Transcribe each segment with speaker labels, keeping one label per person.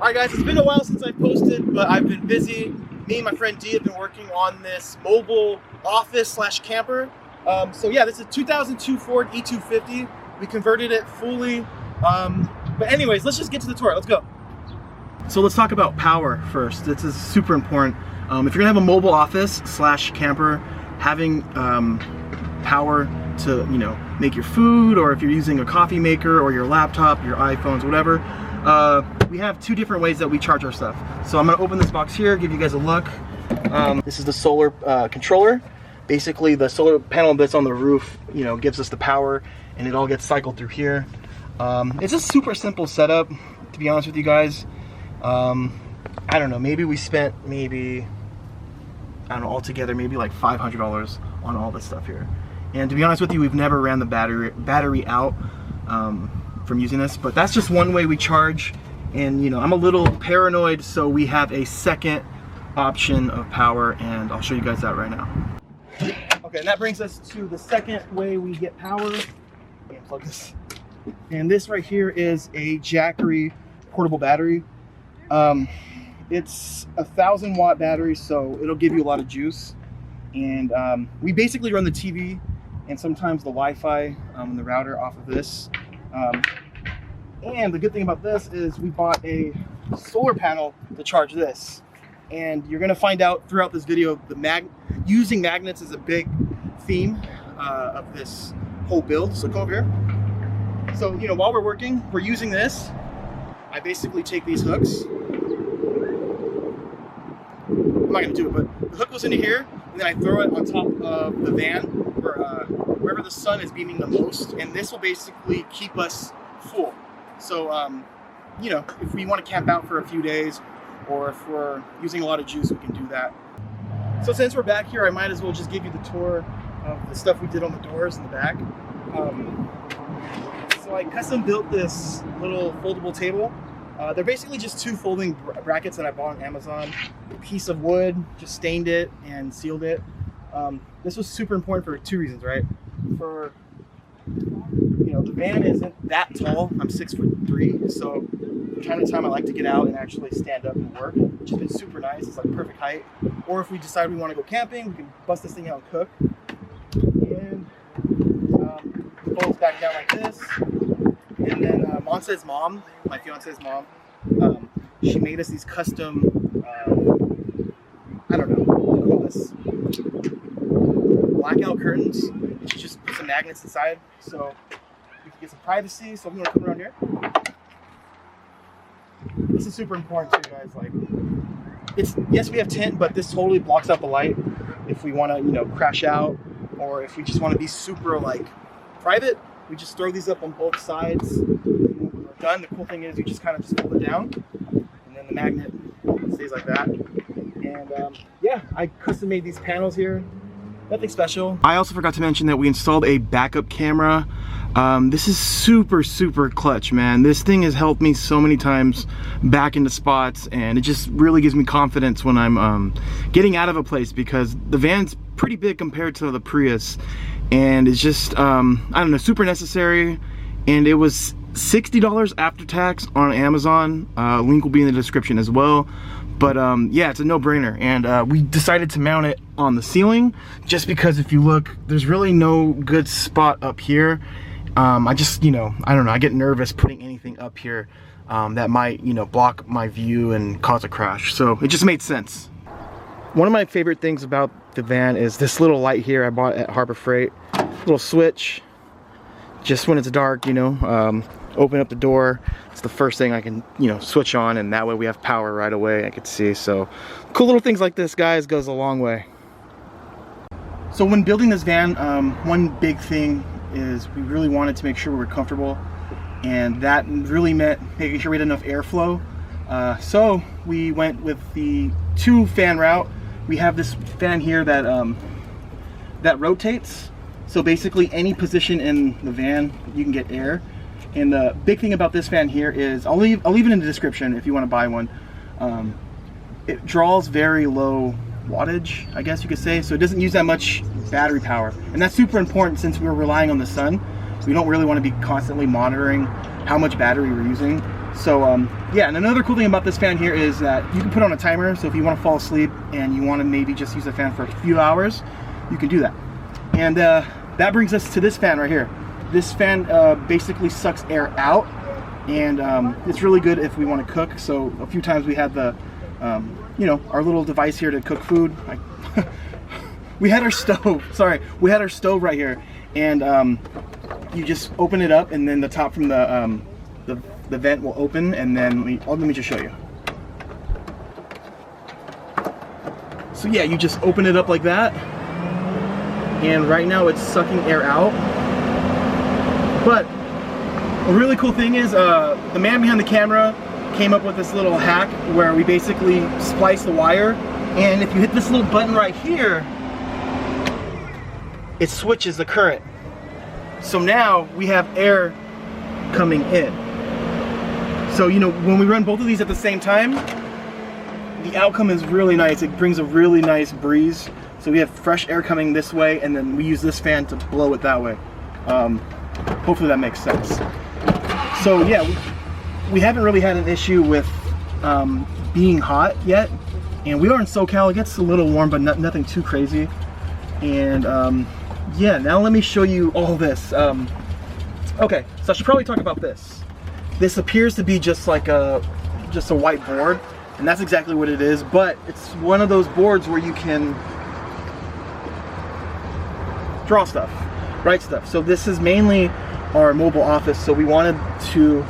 Speaker 1: Alright guys, it's been a while since I posted, but I've been busy. Me and my friend D have been working on this mobile office slash camper. So yeah, this is a 2002 Ford E250. We converted it fully. But anyways, let's just get to the tour. Let's go. So let's talk about power first. This is super important. If you're gonna have a mobile office slash camper, having power to, make your food, or if you're using a coffee maker or your laptop, your iPhones, whatever, we have two different ways that we charge our stuff. So I'm gonna open this box here, give you guys a look. This is the solar controller. Basically, the solar panel that's on the roof, gives us the power, and it all gets cycled through here. It's a super simple setup, to be honest with you guys. I don't know, maybe we spent altogether maybe like $500 on all this stuff here. And to be honest with you, we've never ran the battery out from using this, but that's just one way we charge. And I'm a little paranoid, so we have a second option of power, and I'll show you guys that right now. Okay, and that brings us to the second way we get power. Plug this. And this right here is a Jackery portable battery. It's a 1,000-watt battery, so it'll give you a lot of juice. And we basically run the TV and sometimes the Wi-Fi and the router off of this. And the good thing about this is we bought a solar panel to charge this. And you're gonna find out throughout this video, using magnets is a big theme of this whole build. So come over here. So, while we're working, we're using this. I basically take these hooks. I'm not gonna do it, but the hook goes into here, and then I throw it on top of the van, wherever the sun is beaming the most, and this will basically keep us full. So, if we want to camp out for a few days, or if we're using a lot of juice, we can do that. So since we're back here, I might as well just give you the tour of the stuff we did on the doors in the back. So I custom built this little foldable table. They're basically just two folding brackets that I bought on Amazon. A piece of wood, just stained it and sealed it. This was super important for two reasons, right? For, the van isn't that tall. I'm 6'3", so from time to time I like to get out and actually stand up and work, which has been super nice. It's like perfect height. Or if we decide we want to go camping, we can bust this thing out and cook. And it folds back down like this. And then Monse's mom, my fiance's mom, she made us these custom, I don't know, what do you call this? Blackout curtains. And she just put some magnets inside so we can get some privacy. So if you want to come around here. This is super important too, guys. Yes, we have tint, but this totally blocks out the light if we want to, crash out, or if we just want to be super private. We just throw these up on both sides. When we're done, the cool thing is you just kind of just pull it down, and then the magnet stays like that. And yeah, I custom made these panels here. Nothing special. I also forgot to mention that we installed a backup camera. This is super clutch, man. This thing has helped me so many times back into spots, and it just really gives me confidence when I'm getting out of a place, because the van's pretty big compared to the Prius, and it's just I don't know, super necessary. And it was $60 after tax on Amazon. Link will be in the description as well. But yeah, it's a no-brainer, and we decided to mount it on the ceiling just because if you look, there's really no good spot up here. I just, I don't know, I get nervous putting anything up here that might, block my view and cause a crash. So it just made sense. One of my favorite things about the van is this little light here I bought at Harbor Freight. Little switch, just when it's dark, open up the door. It's the first thing I can, switch on, and that way we have power right away. I could see. So cool little things like this, guys, goes a long way. So when building this van, one big thing is we really wanted to make sure we were comfortable, and that really meant making sure we had enough airflow. So we went with the 2-fan route. We have this fan here that that rotates. So basically any position in the van, you can get air. And the big thing about this fan here is, I'll leave it in the description if you want to buy one. It draws very low wattage, I guess you could say, so it doesn't use that much battery power. And that's super important since we're relying on the sun. We don't really want to be constantly monitoring how much battery we're using. So yeah, and another cool thing about this fan here is that you can put on a timer. So if you want to fall asleep and you want to maybe just use the fan for a few hours, you can do that. And that brings us to this fan right here. This fan basically sucks air out, and it's really good if we want to cook. So a few times we had the, you know, our little device here to cook food. We had our stove, sorry, we had our stove right here, and you just open it up, and then the top from the vent will open, and then let me just show you. So yeah, you just open it up like that, and right now it's sucking air out. But a really cool thing is the man behind the camera came up with this little hack where we basically splice the wire, and if you hit this little button right here, it switches the current. So now we have air coming in. So, you know, when we run both of these at the same time, the outcome is really nice. It brings a really nice breeze. So we have fresh air coming this way, and then we use this fan to blow it that way. Hopefully that makes sense. So yeah, we haven't really had an issue with being hot yet. And we are in SoCal. It gets a little warm, but nothing too crazy. And yeah, now let me show you all this. Okay, so I should probably talk about this. This appears to be just like just a white board, and that's exactly what it is, but it's one of those boards where you can draw stuff, write stuff. So this is mainly our mobile office, so we wanted to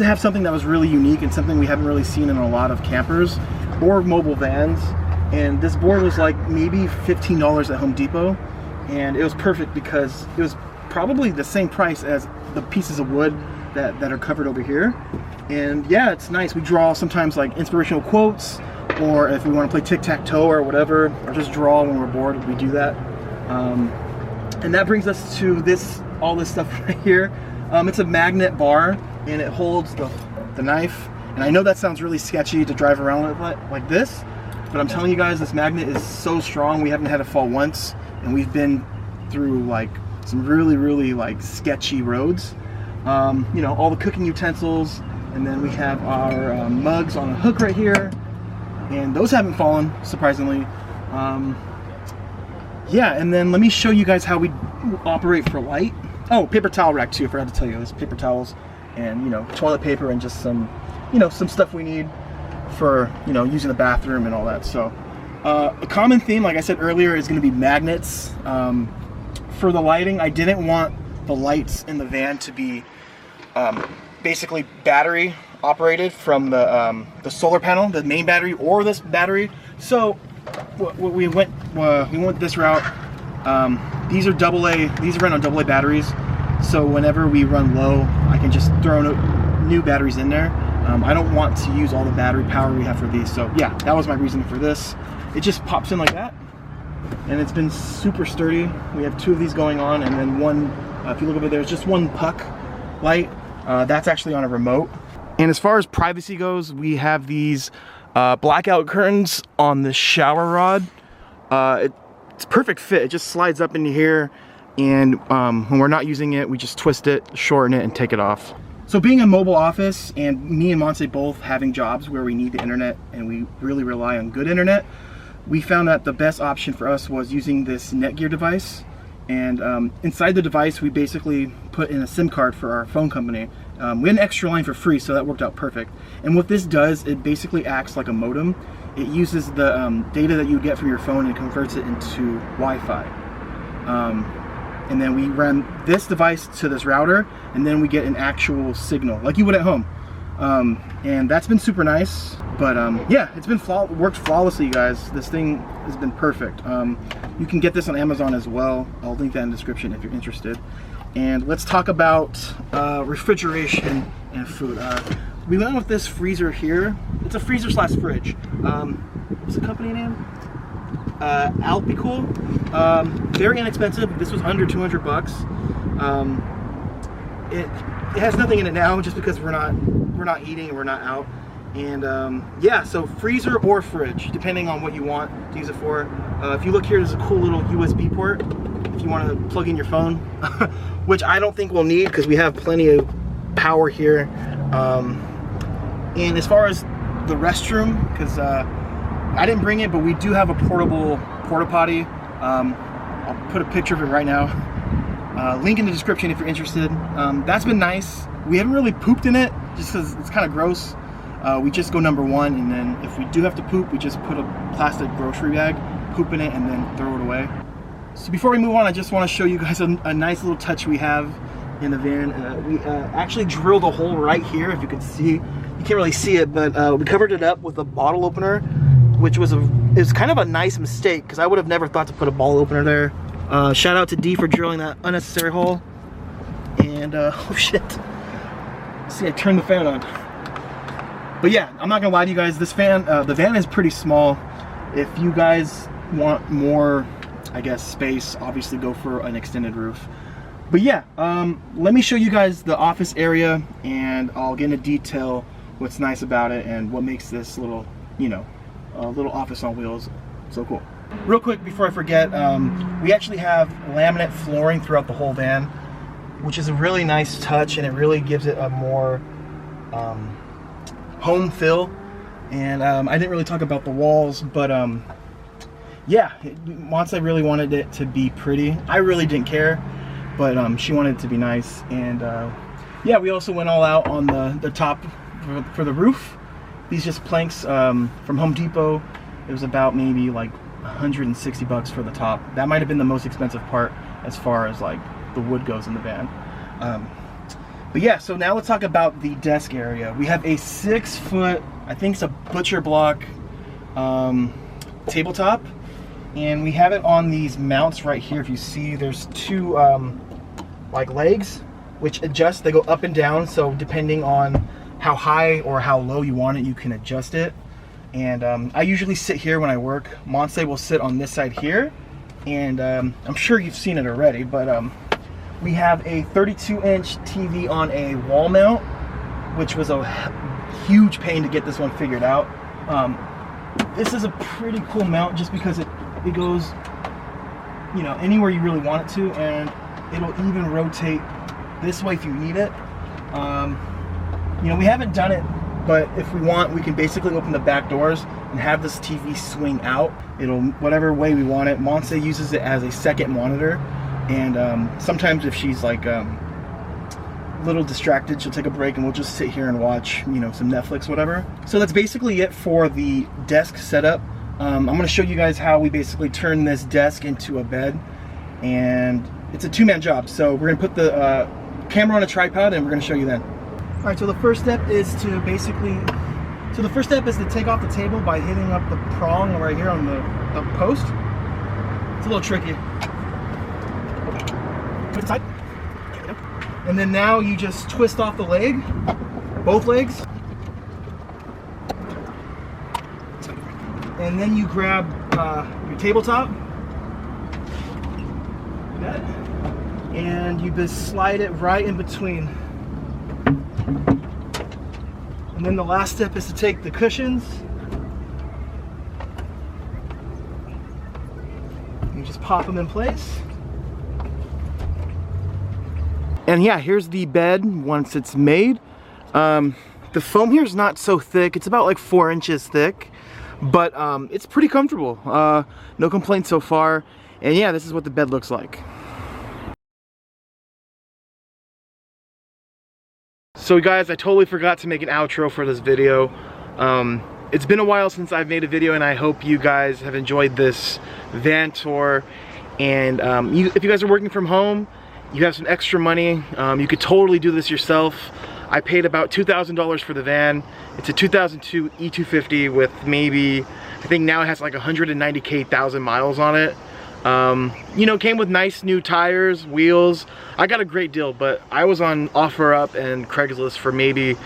Speaker 1: have something that was really unique and something we haven't really seen in a lot of campers or mobile vans. And this board was like maybe $15 at Home Depot, and it was perfect because it was probably the same price as the pieces of wood that are covered over here. And yeah, it's nice. We draw sometimes like inspirational quotes, or if we want to play tic-tac-toe or whatever, or just draw when we're bored, we do that. And that brings us to all this stuff right here. It's a magnet bar, and it holds the knife. And I know that sounds really sketchy to drive around with like this, but I'm telling you guys, this magnet is so strong. We haven't had a fall once, and we've been through like some really like sketchy roads. You know, all the cooking utensils, and then we have our mugs on a hook right here, and those haven't fallen, surprisingly. Yeah, and then let me show you guys how we operate for light. Oh, paper towel rack too, I forgot to tell you. There's paper towels and, you know, toilet paper and just some, you know, some stuff we need for, you know, using the bathroom and all that. So a common theme, like I said earlier, is going to be magnets. For the lighting, I didn't want the lights in the van to be basically battery operated from the solar panel, the main battery, or this battery. So we went this route. These are AA. These run on AA batteries. So whenever we run low, I can just throw new batteries in there. I don't want to use all the battery power we have for these. So yeah, that was my reason for this. It just pops in like that, and it's been super sturdy. We have two of these going on, and then one, if you look over there, there's just one puck light. That's actually on a remote. And as far as privacy goes, we have these blackout curtains on the shower rod. It's a perfect fit. It just slides up into here, and when we're not using it, we just twist it, shorten it, and take it off. So being a mobile office, and me and Monse both having jobs where we need the internet and we really rely on good internet, we found that the best option for us was using this Netgear device. And inside the device, we basically put in a SIM card for our phone company. We had an extra line for free, so that worked out perfect. And what this does, it basically acts like a modem. It uses the data that you get from your phone and converts it into Wi-Fi. And then we run this device to this router, and then we get an actual signal, like you would at home. And that's been super nice. But yeah, it's been worked flawlessly, you guys. This thing has been perfect. You can get this on Amazon as well. I'll link that in the description if you're interested. And let's talk about refrigeration and food. We went with this freezer here. It's a freezer slash fridge. What's the company name? Alpicool. Very inexpensive. This was under 200 bucks. It has nothing in it now, just because we're not eating and we're not out. And yeah, so freezer or fridge, depending on what you want to use it for. If you look here, there's a cool little USB port if you want to plug in your phone, which I don't think we'll need because we have plenty of power here. And as far as the restroom, because I didn't bring it, but we do have a portable porta potty. I'll put a picture of it right now. Link in the description if you're interested. That's been nice. We haven't really pooped in it just because it's kind of gross. We just go number one, and then if we do have to poop, we just put a plastic grocery bag, poop in it, and then throw it away. So before we move on, I just want to show you guys a nice little touch we have in the van. We actually drilled a hole right here, if you can see. You can't really see it, but we covered it up with a bottle opener, which was kind of a nice mistake because I would have never thought to put a bottle opener there. Shout out to D for drilling that unnecessary hole. And oh shit! See, I turned the fan on. But yeah, I'm not gonna lie to you guys. This fan, the van is pretty small. If you guys want more, I guess, space, obviously go for an extended roof. But yeah, let me show you guys the office area, and I'll get into detail what's nice about it and what makes this little, you know, little office on wheels so cool. Real quick before I forget, we actually have laminate flooring throughout the whole van, which is a really nice touch, and it really gives it a more home feel. And I didn't really talk about the walls, but yeah, once I really wanted it to be pretty. I really didn't care, but she wanted it to be nice. And yeah, we also went all out on the top for the roof. These just planks from Home Depot. It was about maybe like 160 bucks for the top. That might have been the most expensive part as far as like the wood goes in the van. But yeah, so now let's talk about the desk area. We have a 6-foot, I think it's a butcher block tabletop, and we have it on these mounts right here. If you see, there's two like legs which adjust. They go up and down, so depending on how high or how low you want it, you can adjust it. And I usually sit here when I work. Monse will sit on this side here, and I'm sure you've seen it already, but we have a 32-inch TV on a wall mount, which was a huge pain to get this one figured out. This is a pretty cool mount just because it goes, you know, anywhere you really want it to, and it'll even rotate this way if you need it. You know, we haven't done it, but if we want, we can basically open the back doors and have this TV swing out. It'll, whatever way we want it. Monse uses it as a second monitor, and sometimes if she's like a little distracted, she'll take a break and we'll just sit here and watch, you know, some Netflix, whatever. So that's basically it for the desk setup. I'm going to show you guys how we basically turn this desk into a bed, and it's a two-man job. So we're going to put the camera on a tripod, and we're going to show you then. All right, so the first step is to take off the table by hitting up the prong right here on the post. It's a little tricky. Put it tight. And then now you just twist off the leg, both legs. And then you grab your tabletop, like that, and you just slide it right in between. And then the last step is to take the cushions. You just pop them in place. And yeah, here's the bed once it's made. The foam here is not so thick. It's about like 4 inches thick, but it's pretty comfortable. No complaints so far. And yeah, this is what the bed looks like. So guys, I totally forgot to make an outro for this video. It's been a while since I've made a video, and I hope you guys have enjoyed this van tour. And if you guys are working from home, you have some extra money, you could totally do this yourself. I paid about $2,000 for the van. It's a 2002 E250 with maybe, I think now it has like 190,000 miles on it. You know, came with nice new tires, wheels. I got a great deal, but I was on OfferUp and Craigslist for maybe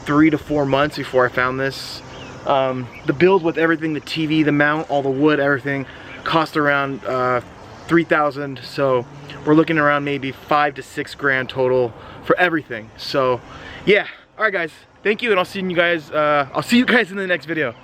Speaker 1: 3 to 4 months before I found this. The build with everything, the TV, the mount, all the wood, everything, cost around $3,000. So we're looking around maybe $5 to $6 grand total for everything. So yeah, all right guys, thank you, and I'll see you guys in the next video.